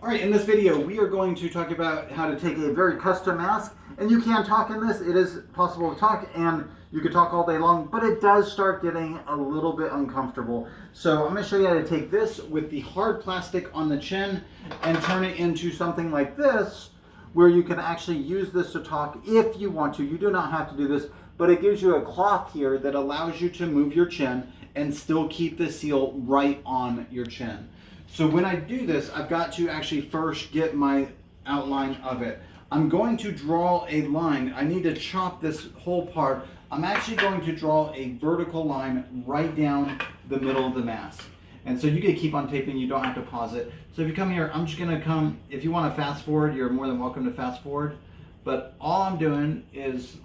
All right, in this video, we are going to talk about how to take a very custom mask, and you can talk in this. It is possible to talk, and you can talk all day long, but it does start getting a little bit uncomfortable. So I'm gonna show you how to take this with the hard plastic on the chin and turn it into something like this, where you can actually use this to talk if you want to. You do not have to do this, but it gives you a cloth here that allows you to move your chin and still keep the seal right on your chin. So when I do this, I've got to actually first get my outline of it. I'm going to draw a line. I need to chop this whole part. I'm actually going to draw a vertical line right down the middle of the mask. And so you can keep on taping, you don't have to pause it. So if you come here, I'm just gonna come, if you wanna fast forward, you're more than welcome to fast forward. But all I'm doing is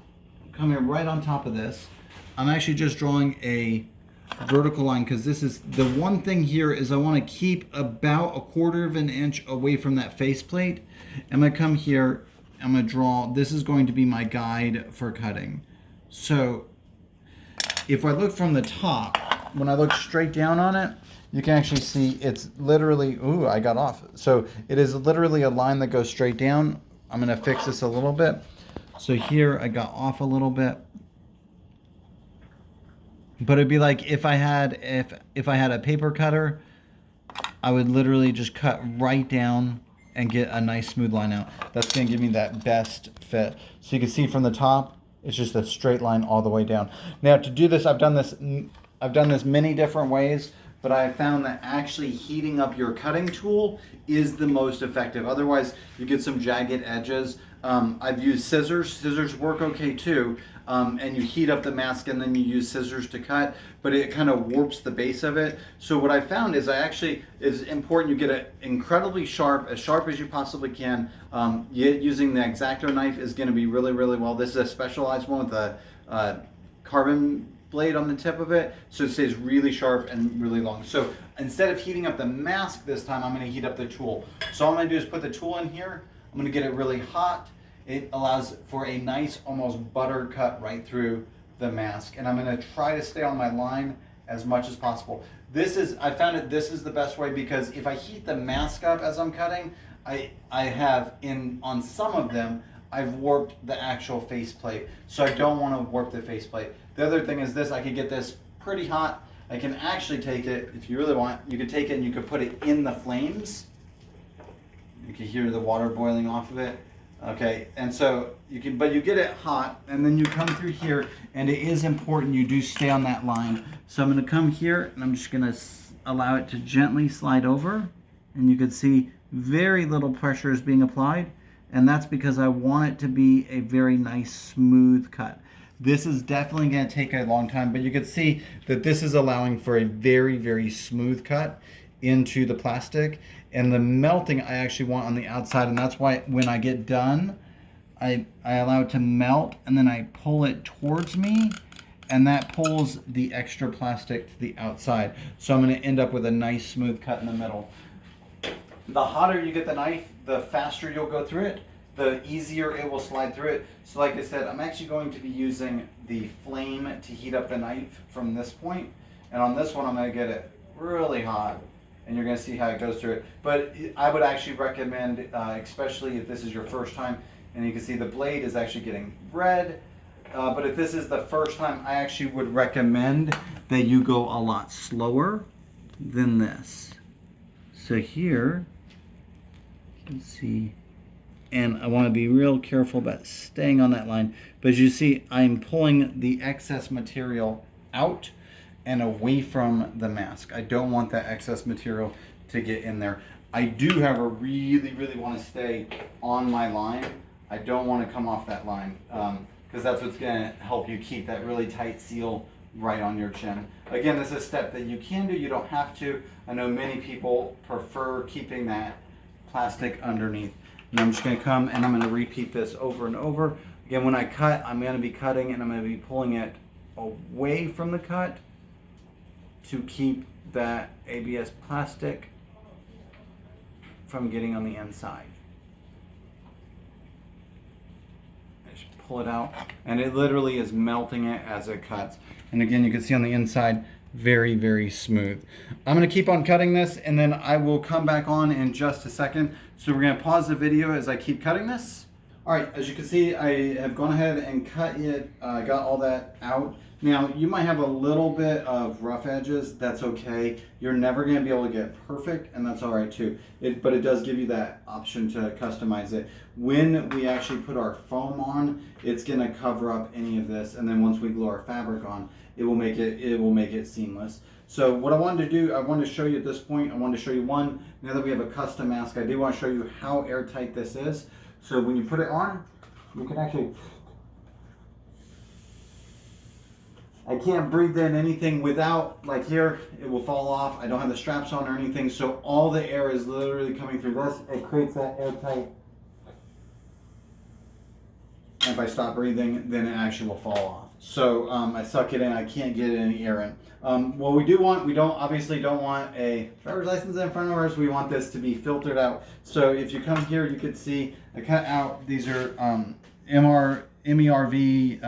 come here right on top of this. I'm actually just drawing a vertical line because this is the one thing here is I want to keep about 1/4 of an inch away from that faceplate. I'm going to come here, I'm going to draw, this is going to be my guide for cutting. So if I look from the top, when I look straight down on it, you can actually see it's literally, ooh, I got off. So it is literally a line that goes straight down. I'm going to fix this a little bit. So here I got off a little bit. But it'd be like if I had a paper cutter, I would literally just cut right down and get a nice smooth line out. That's gonna give me that best fit. So you can see from the top, it's just a straight line all the way down. Now to do this, I've done this many different ways, but I have found that actually heating up your cutting tool is the most effective. Otherwise, you get some jagged edges. I've used scissors. Scissors work okay too. And you heat up the mask and then you use scissors to cut, but it kind of warps the base of it. So what I found is it's important you get it incredibly sharp as you possibly can. Using the X-Acto knife is gonna be really, really well. This is a specialized one with a carbon blade on the tip of it, so it stays really sharp and really long. So instead of heating up the mask this time, I'm gonna heat up the tool. So all I'm gonna do is put the tool in here. I'm gonna get it really hot. It allows for a nice, almost butter cut right through the mask. And I'm gonna try to stay on my line as much as possible. I found that this is the best way because if I heat the mask up as I'm cutting, on some of them, I've warped the actual faceplate. So I don't wanna warp the faceplate. The other thing is this, I can get this pretty hot. I can actually take it, if you really want, you could take it and you could put it in the flames. You can hear the water boiling off of it. Okay, and so you get it hot, and then you come through here, and it is important you do stay on that line. So I'm going to come here, and I'm just going to allow it to gently slide over, and you can see very little pressure is being applied, and that's because I want it to be a very nice smooth cut. This is definitely going to take a long time, but you can see that this is allowing for a very, very smooth cut into the plastic, and the melting I actually want on the outside, and that's why when I get done, I allow it to melt, and then I pull it towards me, and that pulls the extra plastic to the outside. So I'm going to end up with a nice smooth cut in the middle. The hotter you get the knife, the faster you'll go through it, the easier it will slide through it. So like I said, I'm actually going to be using the flame to heat up the knife from this point, and on this one I'm going to get it really hot, and you're going to see how it goes through it. But I would actually recommend, especially if this is your first time, and you can see the blade is actually getting red, but if this is the first time, I actually would recommend that you go a lot slower than this. So here, you can see, and I want to be real careful about staying on that line, but as you see, I'm pulling the excess material out and away from the mask. I don't want that excess material to get in there. I do, however, really, really want to stay on my line. I don't want to come off that line because that's what's going to help you keep that really tight seal right on your chin. Again, this is a step that you can do, you don't have to. I know many people prefer keeping that plastic underneath. And I'm just going to come and I'm going to repeat this over and over. Again, when I cut, I'm going to be cutting and I'm going to be pulling it away from the cut to keep that ABS plastic from getting on the inside. I just pull it out, and it literally is melting it as it cuts. And again, you can see on the inside, very, very smooth. I'm gonna keep on cutting this and then I will come back on in just a second. So we're gonna pause the video as I keep cutting this. All right, as you can see, I have gone ahead and cut it, got all that out. Now, you might have a little bit of rough edges, that's okay. You're never gonna be able to get perfect, and that's all right too. But it does give you that option to customize it. When we actually put our foam on, it's gonna cover up any of this, and then once we glue our fabric on, it will make it seamless. So what I wanted to do, I wanted to show you at this point, I wanted to show you one, now that we have a custom mask, I do want to show you how airtight this is. So when you put it on, you can actually, I can't breathe in anything without, like here, it will fall off. I don't have the straps on or anything, so all the air is literally coming through this. It creates that airtight. And if I stop breathing, then it actually will fall off. So I suck it in, I can't get any air in. What we do want, we obviously don't want a driver's license in front of us. We want this to be filtered out. So if you come here, you could see I cut out, these are MERV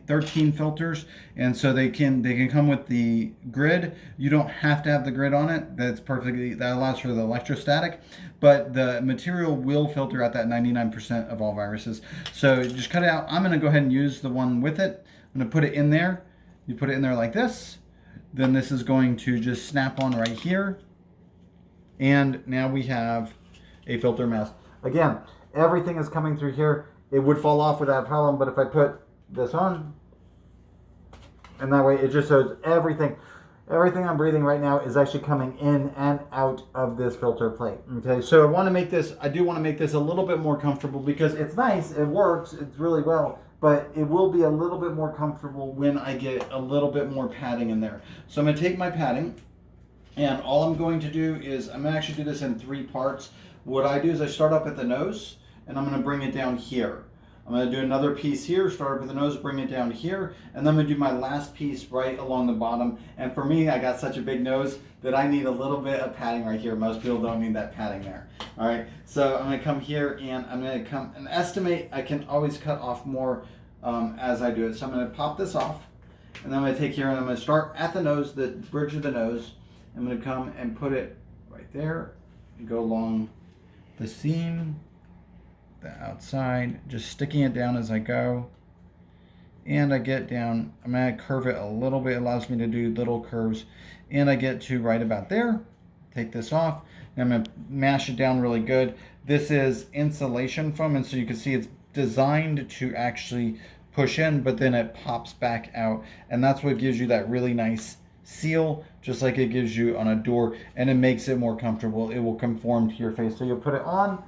13 filters, and so they can come with the grid. You don't have to have the grid on it. That's perfectly, that allows for the electrostatic, but the material will filter out that 99% of all viruses. So just cut it out. I'm gonna go ahead and use the one with it. I'm gonna put it in there. You put it in there like this. Then this is going to just snap on right here. And now we have a filter mask. Again, everything is coming through here. It would fall off without a problem, but if I put this on, and that way it just shows everything I'm breathing right now is actually coming in and out of this filter plate. Okay, so I do want to make this a little bit more comfortable because it's nice, it works, it's really well, but it will be a little bit more comfortable when I get a little bit more padding in there. So I'm going to take my padding, and all I'm going to do is, I'm going to actually do this in 3 parts. What I do is I start up at the nose, and I'm going to bring it down here. I'm going to do another piece here, start up at the nose, bring it down here, and then I'm going to do my last piece right along the bottom. And for me, I got such a big nose that I need a little bit of padding right here. Most people don't need that padding there. All right, so I'm going to come here and I'm going to come and estimate. I can always cut off more as I do it. So I'm going to pop this off, and then I'm going to take here and I'm going to start at the nose, the bridge of the nose. I'm going to come and put it right there and go along the seam, the outside, just sticking it down as I go. And I get down, I'm going to curve it a little bit, it allows me to do little curves, and I get to right about there. Take this off, and I'm going to mash it down really good. This is insulation foam, and so you can see it's designed to actually push in, but then it pops back out, and that's what gives you that really nice seal, just like it gives you on a door, and it makes it more comfortable. It will conform to your face. So you'll put it on,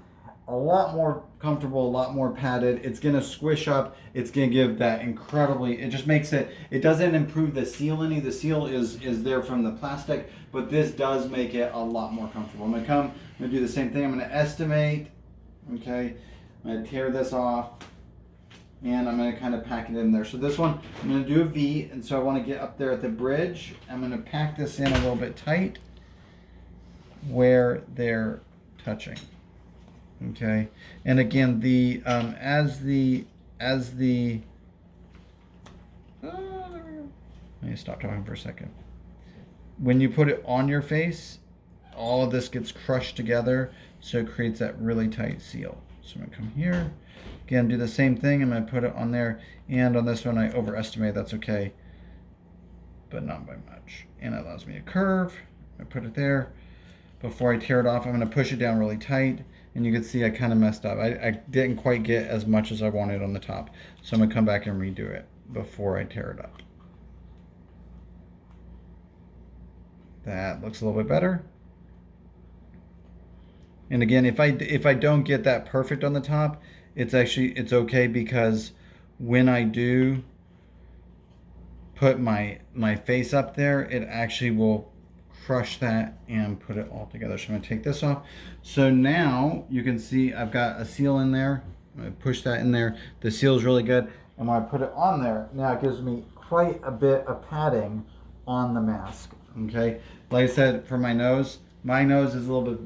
a lot more comfortable, a lot more padded. It's gonna squish up. It's gonna give that incredibly, it just makes it, it doesn't improve the seal any. The seal is there from the plastic, but this does make it a lot more comfortable. I'm gonna do the same thing. I'm gonna estimate, okay? I'm gonna tear this off, and I'm gonna kind of pack it in there. So this one, I'm gonna do a V, and so I wanna get up there at the bridge. I'm gonna pack this in a little bit tight where they're touching. Okay, and again, the let me stop talking for a second. When you put it on your face, all of this gets crushed together, so it creates that really tight seal. So I'm gonna come here, again, do the same thing. I'm gonna put it on there, and on this one I overestimate, that's okay, but not by much. And it allows me to curve. I put it there. Before I tear it off, I'm gonna push it down really tight. And you can see I kind of messed up. I didn't quite get as much as I wanted on the top. So I'm gonna come back and redo it before I tear it up. That looks a little bit better. And again, if I don't get that perfect on the top, it's okay, because when I do put my face up there, it actually will crush that and put it all together. So I'm going to take this off. So now you can see I've got a seal in there. I'm going to push that in there. The seal is really good. And when I put it on there, now it gives me quite a bit of padding on the mask. Okay, like I said, for my nose is a little bit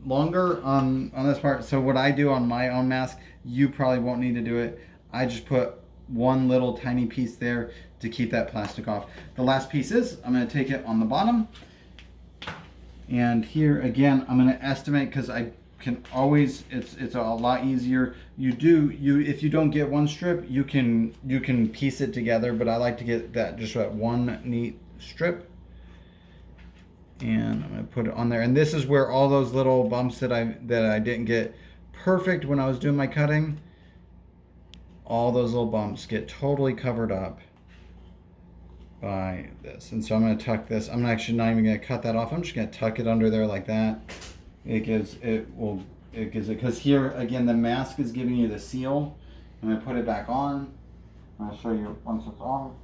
longer on this part. So what I do on my own mask, you probably won't need to do it. I just put one little tiny piece there to keep that plastic off. The last piece is, I'm gonna take it on the bottom. And here again, I'm gonna estimate, because I can always, it's a lot easier. If you don't get one strip, you can piece it together, but I like to get that just that one neat strip. And I'm gonna put it on there. And this is where all those little bumps that I didn't get perfect when I was doing my cutting, all those little bumps get totally covered up by this. And so I'm gonna tuck this. I'm actually not even gonna cut that off. I'm just gonna tuck it under there like that. It gives it, because here again, the mask is giving you the seal. I'm gonna put it back on. I'm gonna show you once it's on.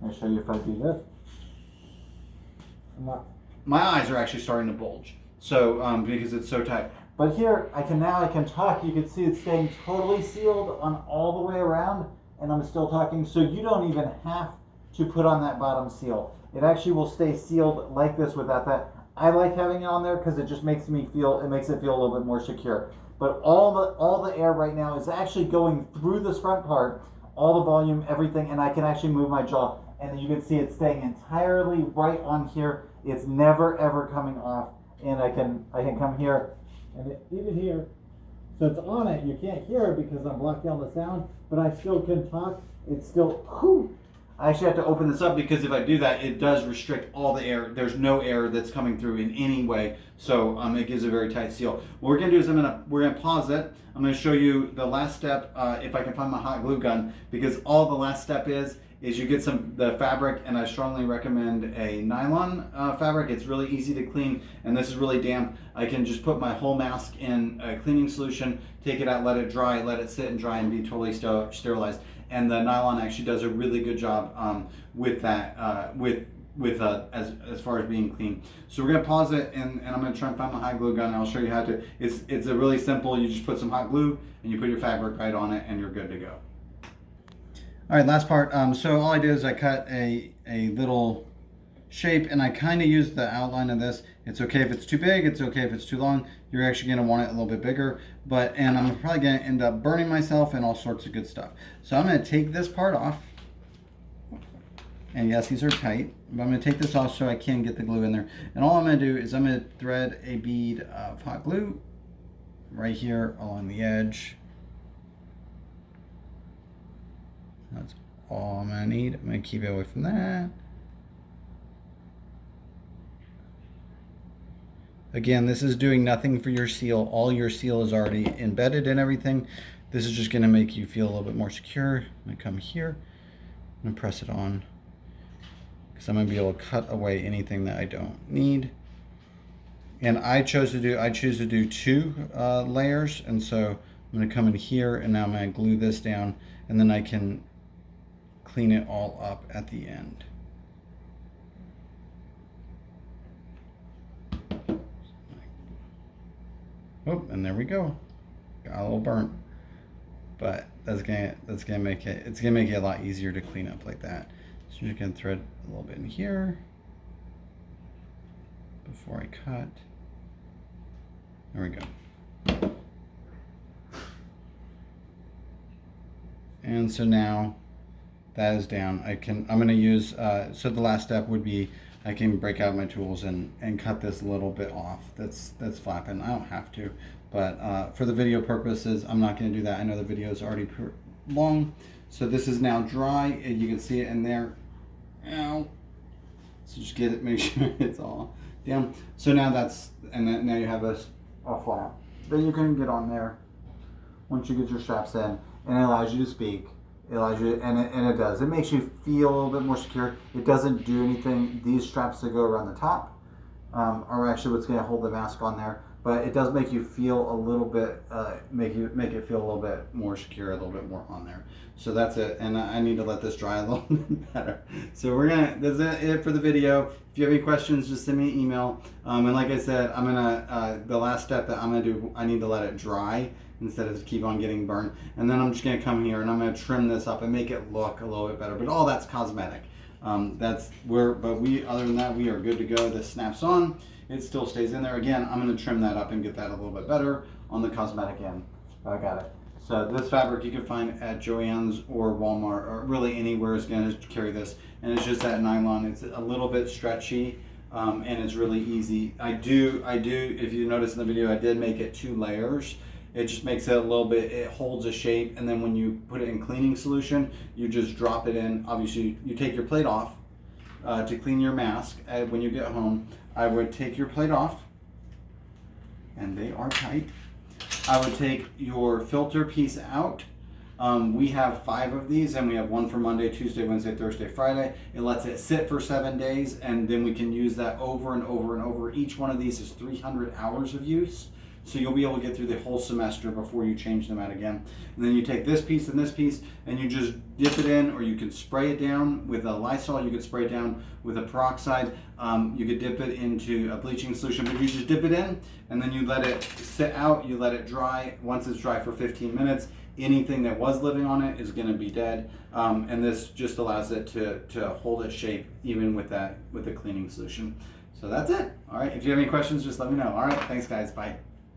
I'm gonna show you if I do this. My eyes are actually starting to bulge, so because it's so tight. But here I can tuck. You can see it's staying totally sealed on all the way around, and I'm still tucking. So you don't even have to put on that bottom seal. It actually will stay sealed like this without that. I like having it on there because it just makes it feel a little bit more secure. But all the air right now is actually going through this front part, all the volume, everything, and I can actually move my jaw. And you can see it's staying entirely right on here. It's never ever coming off. And I can come here, and even here, so it's on it. You can't hear it because I'm blocking out the sound, but I still can talk. It's still, whew. I actually have to open this up because if I do that, it does restrict all the air. There's no air that's coming through in any way, so it gives a very tight seal. What we're gonna do is we're gonna pause it. I'm gonna show you the last step, if I can find my hot glue gun, because all the last step is you get the fabric, and I strongly recommend a nylon fabric. It's really easy to clean, and this is really damp. I can just put my whole mask in a cleaning solution, take it out, let it dry, let it sit and dry, and be totally sterilized. And the nylon actually does a really good job with that, as far as being clean. So we're gonna pause it, and I'm gonna try and find my hot glue gun, and I'll show you how to. It's a really simple. You just put some hot glue, and you put your fabric right on it, and you're good to go. All right, last part. So all I did is I cut a little shape, and I kind of used the outline of this. It's okay if it's too big, it's okay if it's too long. You're actually gonna want it a little bit bigger, and I'm probably gonna end up burning myself and all sorts of good stuff. So I'm gonna take this part off, and yes, these are tight, but I'm gonna take this off so I can get the glue in there. And all I'm gonna do is I'm gonna thread a bead of hot glue right here along the edge. That's all I'm gonna need. I'm gonna keep it away from that. Again, this is doing nothing for your seal. All your seal is already embedded in everything. This is just gonna make you feel a little bit more secure. I'm gonna come here, I'm gonna press it on, because I'm gonna be able to cut away anything that I don't need. And I choose to do 2 layers, and so I'm gonna come in here, and now I'm gonna glue this down, and then I can clean it all up at the end. Oh, and there we go. Got a little burnt, but that's gonna make it a lot easier to clean up like that. So you can thread a little bit in here before I cut. There we go. And so now that is down. I'm gonna use, so the last step would be I can break out my tools and cut this a little bit off. That's flapping. I don't have to, but for the video purposes, I'm not gonna do that. I know the video is already long. So this is now dry, and you can see it in there. Ow. So just get it, make sure it's all down. So now now you have a flap that you can get on there once you get your straps in, and it allows you to speak. It allows you, and it does. It makes you feel a little bit more secure. It doesn't do anything. These straps that go around the top are actually what's going to hold the mask on there. But it does make you feel a little bit, make it feel a little bit more secure, a little bit more on there. So that's it. And I need to let this dry a little bit better. So that's it for the video. If you have any questions, just send me an email. And like I said, the last step that I'm gonna do, I need to let it dry instead of keep on getting burned. And then I'm just gonna come here and I'm gonna trim this up and make it look a little bit better. But all that's cosmetic. Other than that, we are good to go. This snaps on. It still stays in there. Again, I'm gonna trim that up and get that a little bit better on the cosmetic end. I got it. So this fabric you can find at Joann's or Walmart or really anywhere is going to carry this. And it's just that nylon. It's a little bit stretchy and it's really easy. I do, if you notice in the video, I did make it 2 layers. It just makes it a little bit, it holds a shape. And then when you put it in cleaning solution, you just drop it in. Obviously you take your plate off to clean your mask. When you get home, I would take your plate off, and they are tight. I would take your filter piece out. We have 5 of these, and we have one for Monday, Tuesday, Wednesday, Thursday, Friday. It lets it sit for 7 days, and then we can use that over and over and over. Each one of these is 300 hours of use. So you'll be able to get through the whole semester before you change them out again. And then you take this piece and this piece and you just dip it in, or you can spray it down with a Lysol. You could spray it down with a peroxide. You could dip it into a bleaching solution, but you just dip it in and then you let it sit out. You let it dry. Once it's dry for 15 minutes, anything that was living on it is going to be dead. And this just allows it to hold its shape even with the cleaning solution. So that's it. All right. If you have any questions, just let me know. All right. Thanks, guys. Bye.